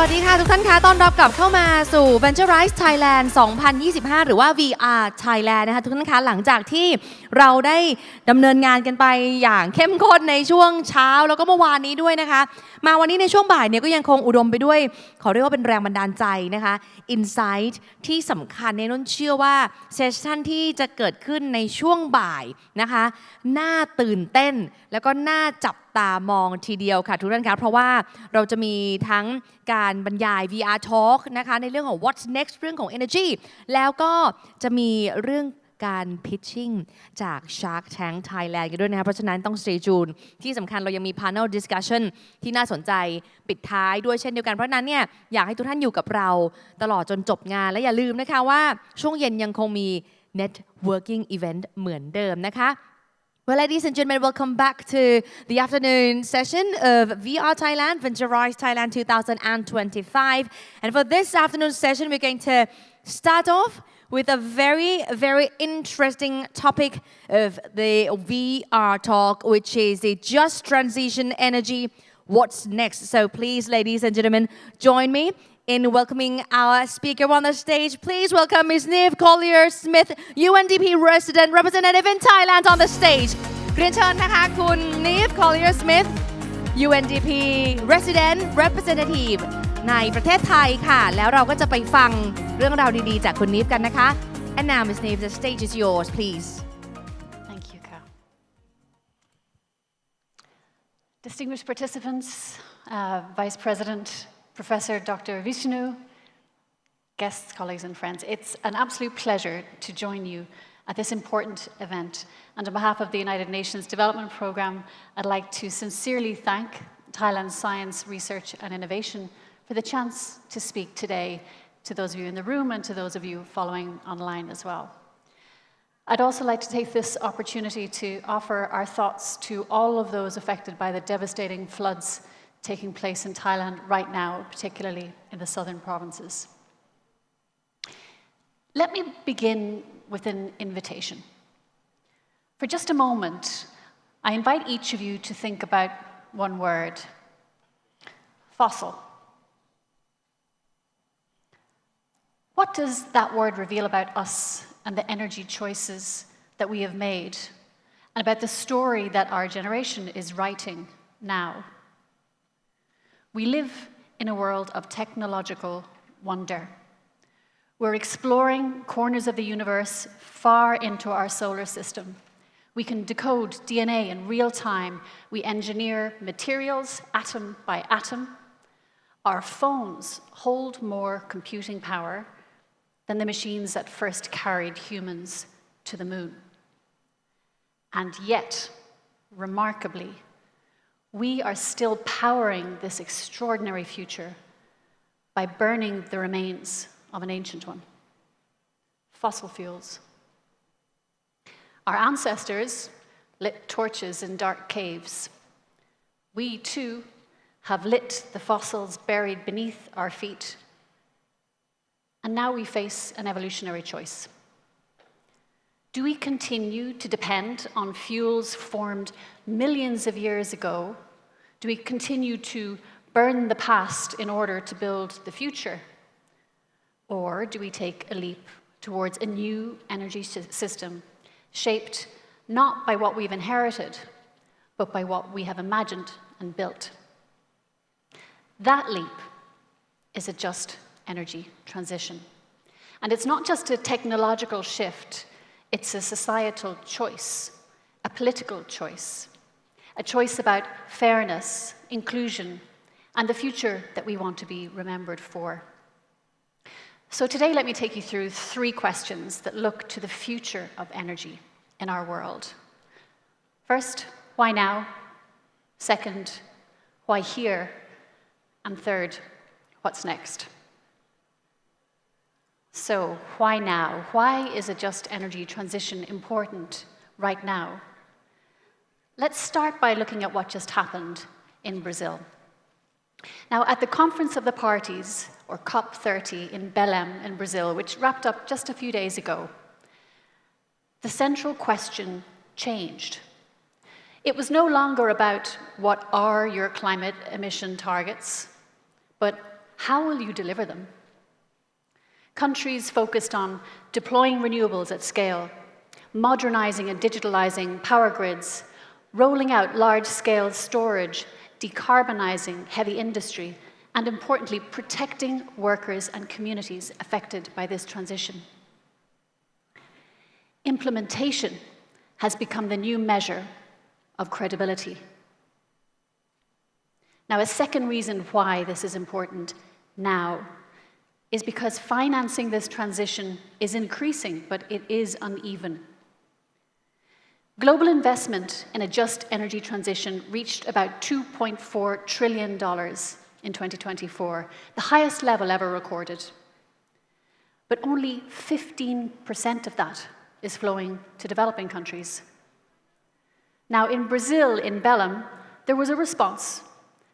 วัสดีค่ะทุกท่านคะต้อนรับกลับเข้ามาสู่ Venturize Thailand 2025 หรือว่า VR Thailand นะคะทุกท่านคะหลังจากที่เราได้ดำเนินงานกันไปอย่างเข้มข้นในช่วงเช้าแล้วก็เมื่อวานนี้ด้วยนะคะมาวันนี้ในช่วงบ่ายเนี่ยก็ยังคงอุดมไปด้วยขอเรียกว่าเป็นแรงบันดาลใจนะคะ Insight ที่สำคัญในนุ่นเชื่อว่าเซสชั่นที่จะเกิดขึ้นในช่วงบ่ายนะคะน่าตื่นเต้นแล้วก็น่าจับตามองทีเดียวค่ะทุกท่านคะเพราะว่าเราจะมีทั้งการบรรยาย VR Talk นะคะในเรื่องของ What's Next เรื่องของ Energy แล้วก็จะมีเรื่องการ pitching จาก Shark Tank Thailand กันด้วยนะคะเพราะฉะนั้นต้อง stay tuned ที่สำคัญเรายังมี panel discussion ที่น่าสนใจปิดท้ายด้วยเช่นเดียวกันเพราะนั้นเนี่ยอยากให้ทุกท่านอยู่กับเราตลอดจนจบงานและอย่าลืมนะคะว่าช่วงเย็นยังคงมี networking event เหมือนเดิมนะคะ Well, ladies and gentlemen, welcome back to the afternoon session of VR Thailand, Venturize Thailand 2025. And for this afternoon session, we're going to start off with a very, very interesting topic of the VR talk, which is the just transition energy. What's next? So please, ladies and gentlemen, join me in welcoming our speaker on the stage. Please welcome Ms. Niamh Collier-Smith, UNDP resident representative in Thailand on the stage. เรียนเชิญนะคะคุณ Niamh Collier-Smith, UNDP resident representative ในประเทศไทยค่ะแล้วเราก็จะไปฟังเรื่องราวดีๆจากคุณ Niamh กันนะคะ And now Ms. Niamh, the stage is yours, please. Thank you, Ka. Distinguished participants, Vice President Professor Dr. Vishnu, guests, colleagues and friends, it's an absolute pleasure to join you at this important event. And on behalf of the United Nations Development Programme, I'd like to sincerely thank Thailand's Science, Research and Innovation for the chance to speak today to those of you in the room and to those of you following online as well. I'd also like to take this opportunity to offer our thoughts to all of those affected by the devastating floods taking place in Thailand right now, particularly in the southern provinces. Let me begin with an invitation. For just a moment, I invite each of you to think about one word: fossil. What does that word reveal about us and the energy choices that we have made, and about the story that our generation is writing now? We live in a world of technological wonder. We're exploring corners of the universe far into our solar system. We can decode DNA in real time. We engineer materials atom by atom. Our phones hold more computing power than the machines that first carried humans to the moon. And yet, remarkably, we are still powering this extraordinary future by burning the remains of an ancient one: fossil fuels. Our ancestors lit torches in dark caves. We, too, have lit the fossils buried beneath our feet. And now we face an evolutionary choice. Do we continue to depend on fuels formed millions of years ago? Do we continue to burn the past in order to build the future? Or do we take a leap towards a new energy system, shaped not by what we've inherited, but by what we have imagined and built? That leap is a just energy transition. And it's not just a technological shift, it's a societal choice, a political choice, a choice about fairness, inclusion, and the future that we want to be remembered for. So today, let me take you through 3 questions that look to the future of energy in our world. First, why now? Second, why here? And third, what's next? So, why now? Why is a just energy transition important right now? Let's start by looking at what just happened in Brazil. Now, at the Conference of the Parties, or COP30 in Belém in Brazil, which wrapped up just a few days ago, the central question changed. It was no longer about what are your climate emission targets, but how will you deliver them? Countries focused on deploying renewables at scale, modernizing and digitalizing power grids, rolling out large-scale storage, decarbonizing heavy industry, and importantly, protecting workers and communities affected by this transition. Implementation has become the new measure of credibility. Now, a second reason why this is important now is because financing this transition is increasing, but it is uneven. Global investment in a just energy transition reached about $2.4 trillion in 2024, the highest level ever recorded. But only 15% of that is flowing to developing countries. Now, in Brazil, in Belém, there was a response,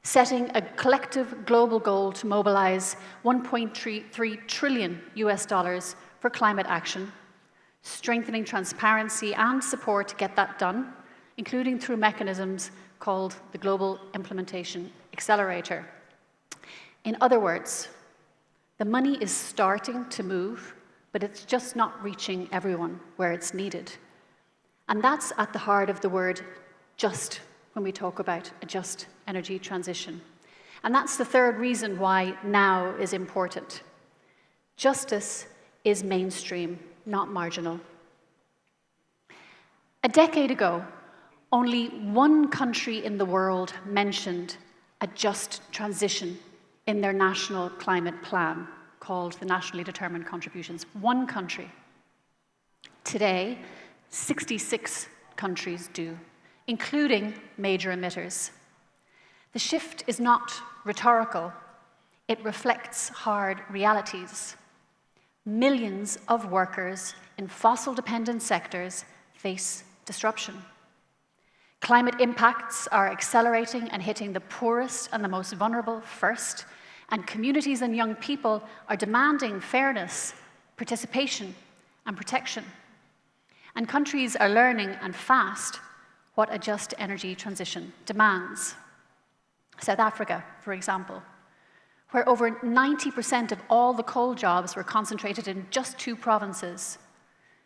setting a collective global goal to mobilize $1.3 trillion for climate action, strengthening transparency and support to get that done, including through mechanisms called the Global Implementation Accelerator. In other words, the money is starting to move, but it's just not reaching everyone where it's needed. And that's at the heart of the word just when we talk about a just energy transition. And that's the third reason why now is important. Justice is mainstream, not marginal. A decade ago, only one country in the world mentioned a just transition in their national climate plan, called the Nationally Determined Contributions. One country. Today, 66 countries do, including major emitters. The shift is not rhetorical. It reflects hard realities. Millions of workers in fossil-dependent sectors face disruption. Climate impacts are accelerating and hitting the poorest and the most vulnerable first, and communities and young people are demanding fairness, participation, and protection. And countries are learning, and fast, what a just energy transition demands. South Africa, for example, where over 90% of all the coal jobs were concentrated in just 2 provinces.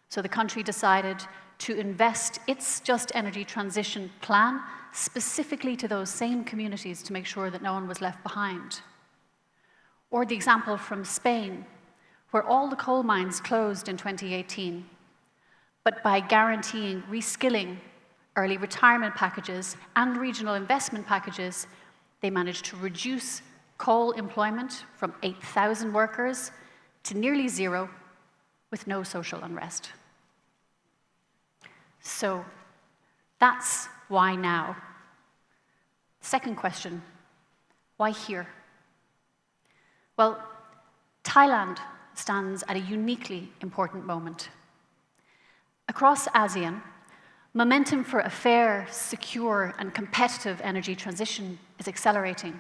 So the country decided to invest its just energy transition plan specifically to those same communities to make sure that no one was left behind. Or the example from Spain, where all the coal mines closed in 2018, but by guaranteeing reskilling, early retirement packages, and regional investment packages, they managed to reduce coal employment from 8,000 workers to nearly 0 with no social unrest. So that's why now. Second question, why here? Well, Thailand stands at a uniquely important moment. Across ASEAN, momentum for a fair, secure, and competitive energy transition is accelerating.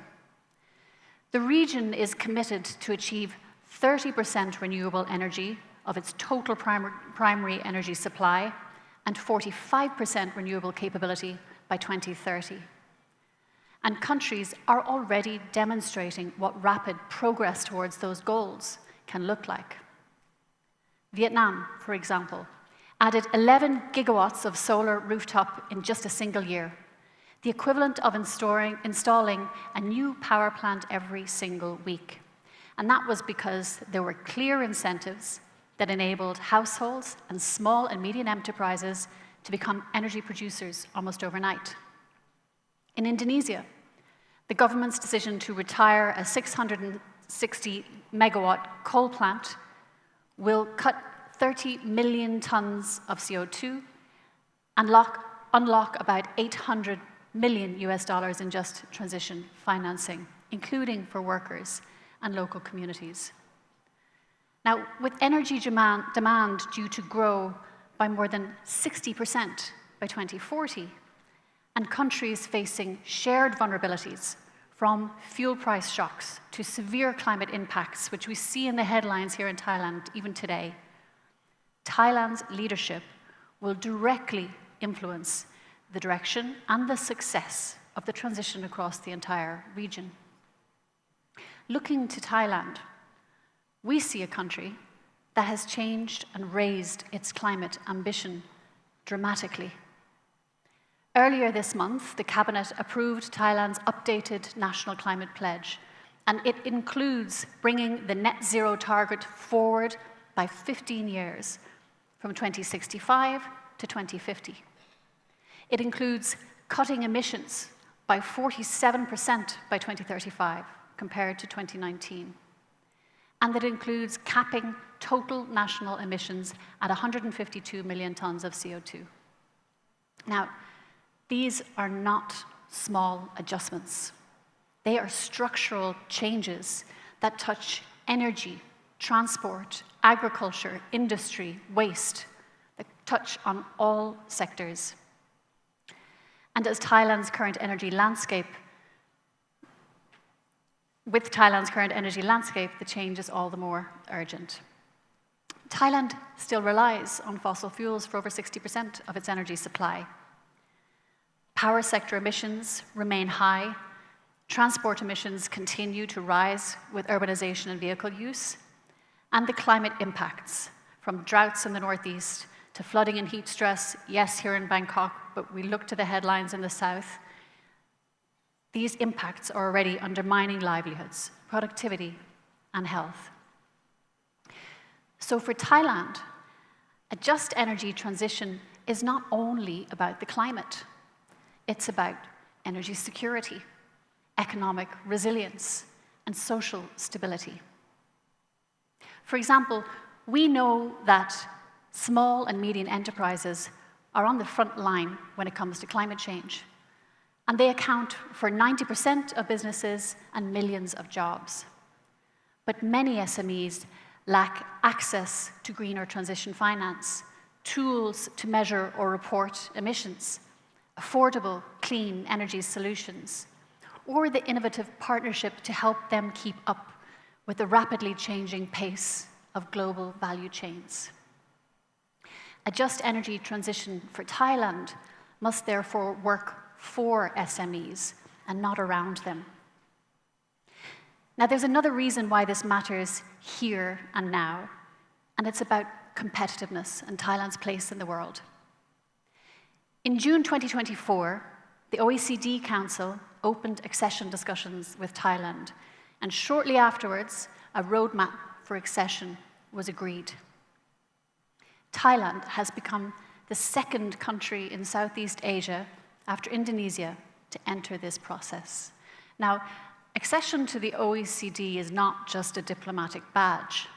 The region is committed to achieve 30% renewable energy of its total primary energy supply and 45% renewable capability by 2030. And countries are already demonstrating what rapid progress towards those goals can look like. Vietnam, for example, added 11 gigawatts of solar rooftop in just a single year, the equivalent of installing a new power plant every single week. And that was because there were clear incentives that enabled households and small and medium enterprises to become energy producers almost overnight. In Indonesia, the government's decision to retire a 660 megawatt coal plant will cut 30 million tons of CO2 and unlock about $800 million in just transition financing, including for workers and local communities. Now, with energy demand due to grow by more than 60% by 2040, and countries facing shared vulnerabilities from fuel price shocks to severe climate impacts, which we see in the headlines here in Thailand even today, Thailand's leadership will directly influence the direction and the success of the transition across the entire region. looking to Thailand, we see a country that has changed and raised its climate ambition dramatically. Earlier this month, the Cabinet approved Thailand's updated National Climate Pledge, and it includes bringing the net zero target forward by 15 years, from 2065 to 2050. It includes cutting emissions by 47% by 2035 compared to 2019. And that includes capping total national emissions at 152 million tonnes of CO2. Now, these are not small adjustments. They are structural changes that touch energy, transport, agriculture, industry, waste, that touch on all sectors. And as Thailand's current energy landscape, with Thailand's current energy landscape, the change is all the more urgent. Thailand still relies on fossil fuels for over 60% of its energy supply. Power sector emissions remain high. Transport emissions continue to rise with urbanization and vehicle use. And the climate impacts, from droughts in the northeast to flooding and heat stress, yes, here in Bangkok, but we look to the headlines in the south. These impacts are already undermining livelihoods, productivity, and health. So for Thailand, a just energy transition is not only about the climate. It's about energy security, economic resilience, and social stability. For example, we know that small and medium enterprises are on the front line when it comes to climate change, and they account for 90% of businesses and millions of jobs. But many SMEs lack access to greener transition finance, tools to measure or report emissions, affordable, clean energy solutions, or the innovative partnership to help them keep up with the rapidly changing pace of global value chains. A just energy transition for Thailand must therefore work for SMEs and not around them. Now, there's another reason why this matters here and now, and it's about competitiveness and Thailand's place in the world. In June 2024, the OECD Council opened accession discussions with Thailand, and shortly afterwards, a roadmap for accession was agreed. Thailand has become the second country in Southeast Asia, after Indonesia, to enter this process. Now, accession to the OECD is not just a diplomatic badge.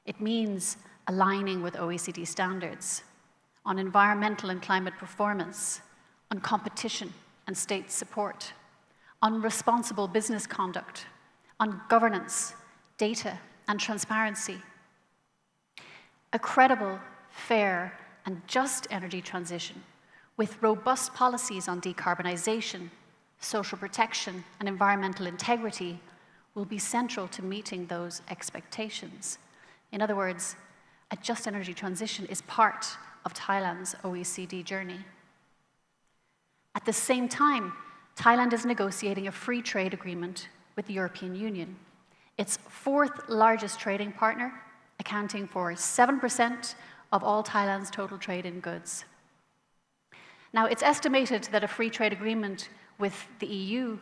It means aligning with OECD standards on environmental and climate performance, on competition and state support, on responsible business conduct, on governance, data, and transparency. A credible, fair, and just energy transition with robust policies on decarbonization, social protection, and environmental integrity will be central to meeting those expectations. In other words, a just energy transition is part of Thailand's OECD journey. At the same time, Thailand is negotiating a free trade agreement with the European Union, its fourth largest trading partner, accounting for 7% of all Thailand's total trade in goods. Now, it's estimated that a free trade agreement with the EU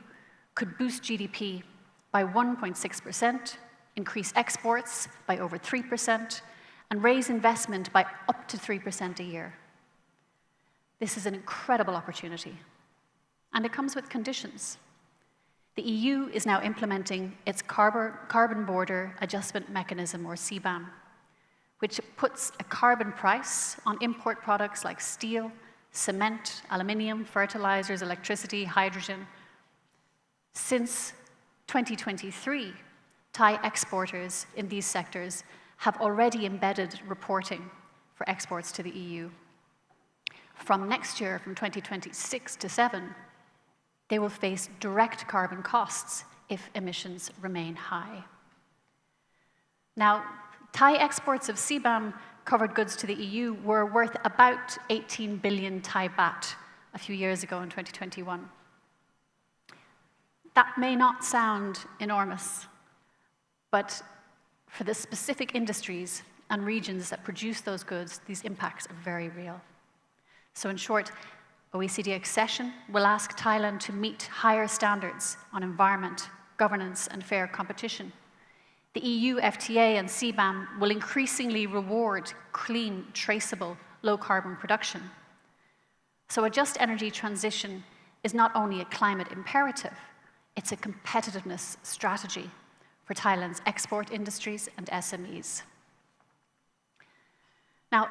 could boost GDP by 1.6%, increase exports by over 3%, and raise investment by up to 3% a year. This is an incredible opportunity, and it comes with conditions. The EU is now implementing its Carbon Border Adjustment Mechanism, or CBAM, which puts a carbon price on import products like steel, cement, aluminium, fertilizers, electricity, hydrogen. Since 2023, Thai exporters in these sectors have already embedded reporting for exports to the EU. From next year, from 2026 to 7, they will face direct carbon costs if emissions remain high. Now, Thai exports of CBAM covered goods to the EU were worth about 18 billion Thai baht a few years ago in 2021. That may not sound enormous, But for the specific industries and regions that produce those goods, these impacts are very real. So in short, OECD accession will ask Thailand to meet higher standards on environment, governance, and fair competition. The EU FTA and CBAM will increasingly reward clean, traceable, low-carbon production. So a just energy transition is not only a climate imperative, it's a competitiveness strategy for Thailand's export industries and SMEs. Now,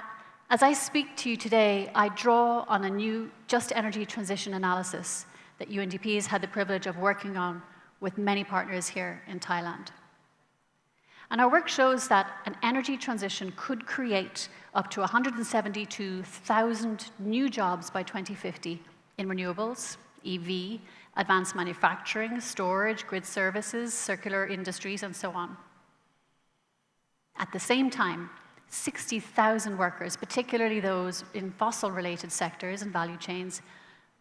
as I speak to you today, I draw on a new just energy transition analysis that UNDP has had the privilege of working on with many partners here in Thailand. And our work shows that an energy transition could create up to 172,000 new jobs by 2050 in renewables, EV, advanced manufacturing, storage, grid services, circular industries, and so on. At the same time, 60,000 workers, particularly those in fossil-related sectors and value chains,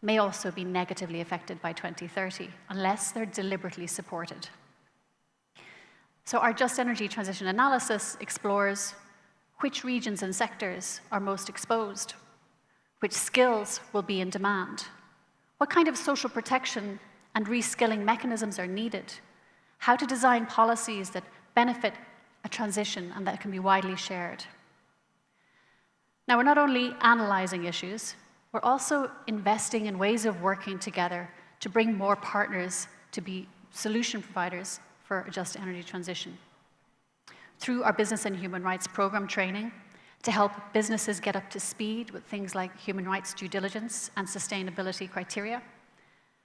may also be negatively affected by 2030, unless they're deliberately supported. So our Just Energy Transition analysis explores which regions and sectors are most exposed, which skills will be in demand, what kind of social protection and reskilling mechanisms are needed, how to design policies that benefit a transition and that can be widely shared. Now, we're not only analyzing issues, we're also investing in ways of working together to bring more partners to be solution providers for a just energy transition. Through our business and human rights program training, to help businesses get up to speed with things like human rights due diligence and sustainability criteria,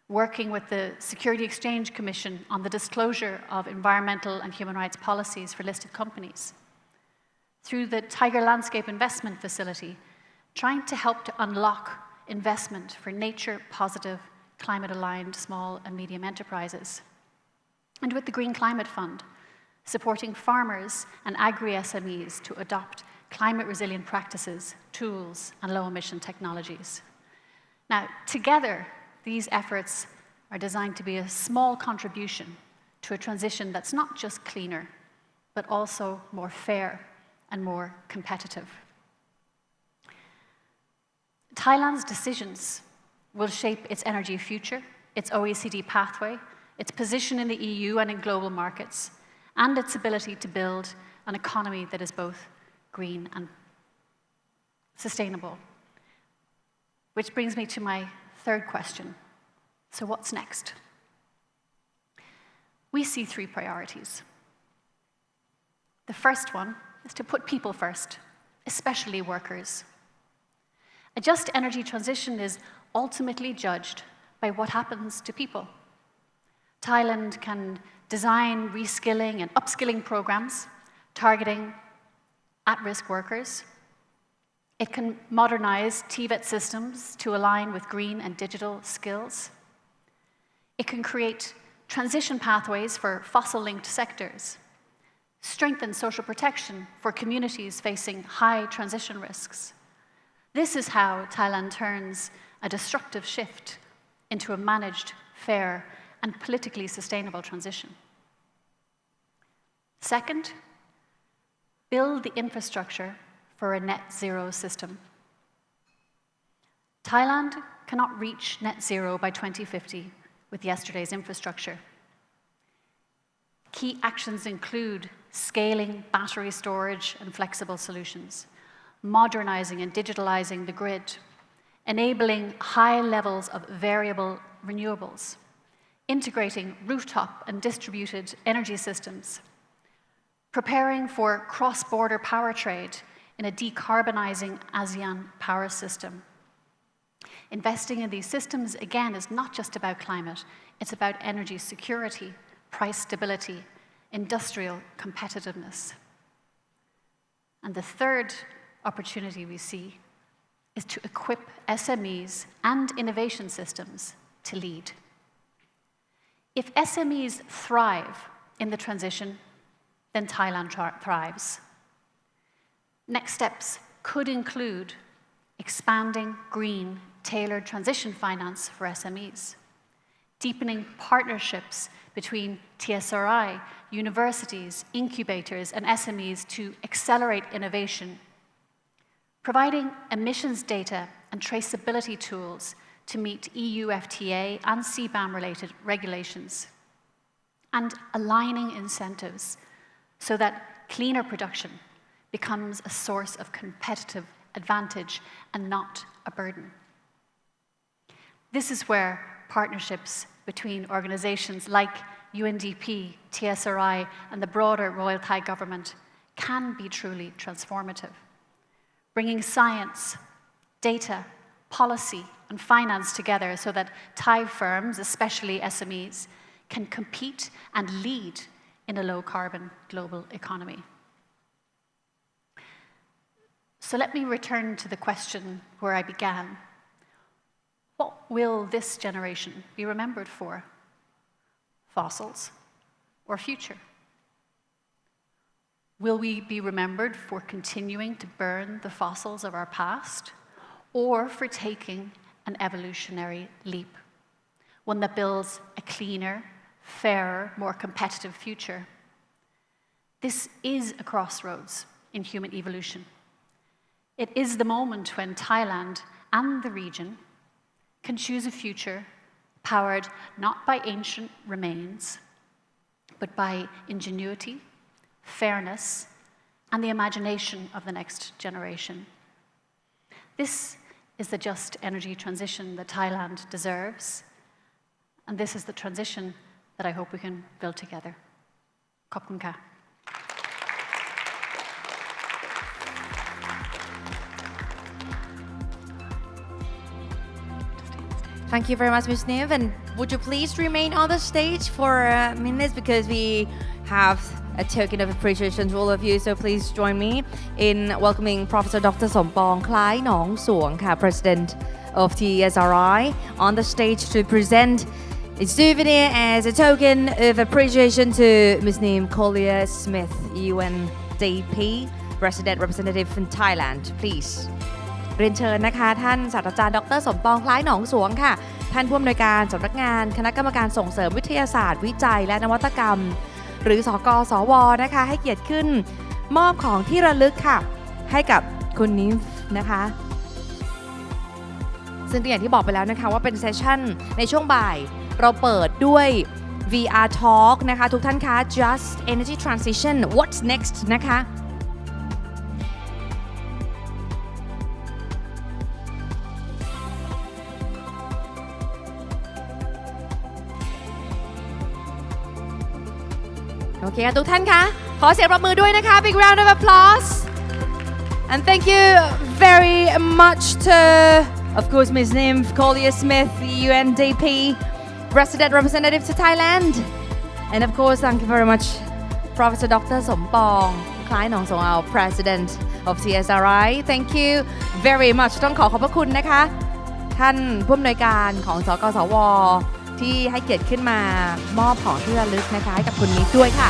working with the Security Exchange Commission on the disclosure of environmental and human rights policies for listed companies, through the Tiger Landscape Investment Facility, trying to help to unlock investment for nature-positive, climate-aligned small and medium enterprises, and with the Green Climate Fund, supporting farmers and agri-SMEs to adopt climate-resilient practices, tools, and low-emission technologies. Now, together, these efforts are designed to be a small contribution to a transition that's not just cleaner, but also more fair and more competitive. Thailand's decisions will shape its energy future, its OECD pathway, its position in the EU and in global markets, and its ability to build an economy that is both green and sustainable. Which brings me to my third question. So what's next? We see three priorities. The first one is to put people first, especially workers. A just energy transition is ultimately judged by what happens to people. Thailand can design reskilling and upskilling programs targeting at-risk workers. It can modernize TVET systems to align with green and digital skills. It can create transition pathways for fossil-linked sectors, strengthen social protection for communities facing high transition risks. This is how Thailand turns a disruptive shift into a managed, fair, and politically sustainable transition. Second, build the infrastructure for a net zero system. Thailand cannot reach net zero by 2050 with yesterday's infrastructure. Key actions include scaling battery storage and flexible solutions, modernizing and digitalizing the grid, enabling high levels of variable renewables, integrating rooftop and distributed energy systems, preparing for cross-border power trade in a decarbonizing ASEAN power system. Investing in these systems, again, is not just about climate, it's about energy security, price stability, industrial competitiveness. And the third opportunity we see is to equip SMEs and innovation systems to lead. If SMEs thrive in the transition, then Thailand thrives. Next steps could include expanding green, tailored transition finance for SMEs, deepening partnerships between TSRI, universities, incubators, and SMEs to accelerate innovation, providing emissions data and traceability tools to meet EU FTA and CBAM-related regulations, and aligning incentives so that cleaner production becomes a source of competitive advantage and not a burden. This is where partnerships between organizations like UNDP, TSRI, and the broader Royal Thai government can be truly transformative, bringing science, data, policy, and finance together so that Thai firms, especially SMEs, can compete and lead in a low-carbon global economy. So let me return to the question where I began. What will this generation be remembered for? Fossils or future? Will we be remembered for continuing to burn the fossils of our past, or for taking an evolutionary leap, one that builds a cleaner, fairer, more competitive future? This is a crossroads in human evolution. It is the moment when Thailand and the region can choose a future powered not by ancient remains, but by ingenuity, fairness, and the imagination of the next generation. This is the just energy transition that Thailand deserves, and this is the transition that I hope we can build together. Khop kun ka. Thank you very much, Ms. Niamh. And would you please remain on the stage for minutes, because we have a token of appreciation to all of you. So please join me in welcoming Professor Dr. Sompong Klai Nong Suong, President of TSRI, on the stage to present a souvenir as a token of appreciation to Ms. Niamh Collier-Smith, UNDP, Resident Representative in Thailand. Please. เรียนเชิญนะคะท่านศาสตราจารย์ดร.สมปองคล้ายหนองสวงค่ะท่านผู้อำนวยการสำนักงานคณะกรรมการส่งเสริมวิทยาศาสตร์วิจัยและนวัตกรรมหรือสกสวนะคะให้เกียรติขึ้นมอบของที่ระลึกค่ะให้กับคุณนิมนะคะซึ่งอย่างที่บอกไปแล้วนะคะว่าเป็นเซสชั่นในช่วงบ่ายเราเปิดด้วย VR Talk นะคะทุกท่านคะ Just Energy Transition What's Next นะคะโอเคทุกท่านคะขอเสียงปรบมือด้วยนะคะ Big round of applause and thank you very much to of course Ms. Niamh Collier-Smith, UNDP Resident Representative to Thailand, and of course thank you very much Professor Dr. Sompong Klai Nong Suong, our President of TSRI. Thank you very much ต้องขอบพระคุณนะคะท่านผู้อำนวยการของสกสวที่ให้เกียรติขึ้นมามอบของที่ระลึกนะคะให้กับคุณนิดด้วยค่ะ